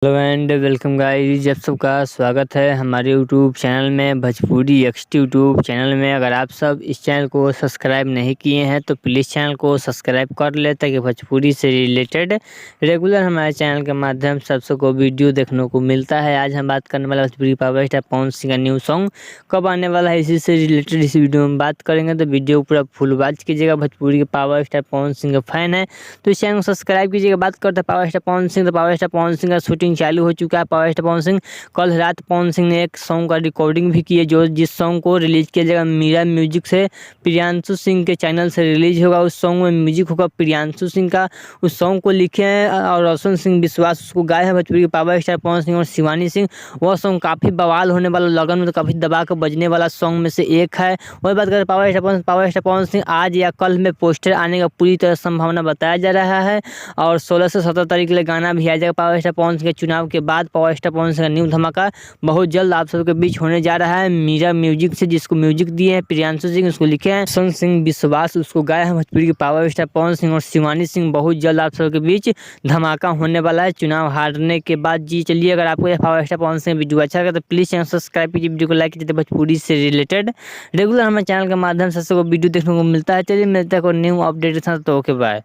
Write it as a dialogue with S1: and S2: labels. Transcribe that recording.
S1: Hello and welcome guys, आप सबका स्वागत है हमारे यूट्यूब चैनल में भोजपुरी एक्सटी यूट्यूब चैनल में। अगर आप सब इस चैनल को सब्सक्राइब नहीं किए हैं तो प्लीज़ चैनल को सब्सक्राइब कर ले, ताकि भोजपुरी से रिलेटेड रेगुलर हमारे चैनल के माध्यम से आप सबको वीडियो देखने को मिलता है। आज हम बात करने वाला भोजपुरी पावर स्टार पवन सिंह का न्यू सॉन्ग कब आने वाला है, इसी से रिलेटेड इस वीडियो में बात करेंगे। तो वीडियो पूरा फुल वॉच कीजिएगा। भोजपुरी के पावर स्टार पवन सिंह का फैन है तो इस चैनल को सब्सक्राइब कीजिएगा। बात करते हैं पावर स्टार पवन सिंह, तो पावर स्टार पवन सिंह का शूटिंग चालू हो चुका है। पावर स्टार पवन सिंह कल रात पवन सिंह ने एक सॉन्ग का रिकॉर्डिंग भी की है, जिस सॉन्ग को रिलीज किया जाएगा मीरा म्यूजिक से। प्रियांशु सिंह के चैनल से रिलीज होगा। उस सॉन्ग में म्यूजिक होगा प्रियांशु सिंह का। उस सॉन्ग को लिखे हैं और रोशन सिंह विश्वास उसको गाए हैं भोजपुरी के पावर स्टार पवन सिंह और शिवानी सिंह। वह सॉन्ग काफ़ी बवाल होने वाला, लगन में तो काफ़ी दबा कर बजने वाला सॉन्ग में से एक है। वही बात करें पावर स्टार पवन सिंह, आज या कल में पोस्टर आने का पूरी तरह संभावना बताया जा रहा है और 16 से 17 तारीख के लिए गाना भी आ जाएगा। पावर स्टार पवन सिंह के चुनाव के बाद पावर स्टार पवन सिंह का न्यू धमाका बहुत जल्द आप सबके बीच होने जा रहा है। मीरा म्यूजिक से, जिसको म्यूजिक दिए हैं प्रियांशु सिंह, उसको लिखे हैं रोशन सिंह विश्वास, उसको गाए हैं भोजपुरी के पावर स्टार पवन सिंह और शिवानी सिंह। बहुत जल्द आप सबके बीच धमाका होने वाला है चुनाव हारने के बाद। जी चलिए, अगर आपको यह power star Pawan Singh video अच्छा लगा तो प्लीज़ चैनल सब्सक्राइब कीजिए, वीडियो को लाइक कीजिए। भोजपुरी से रिलेटेड रेगुलर हमारे चैनल के माध्यम से सबको वीडियो देखने को मिलता है। चलिए मिलता है कोई न्यू अपडेट के साथ, तो ओके बाय।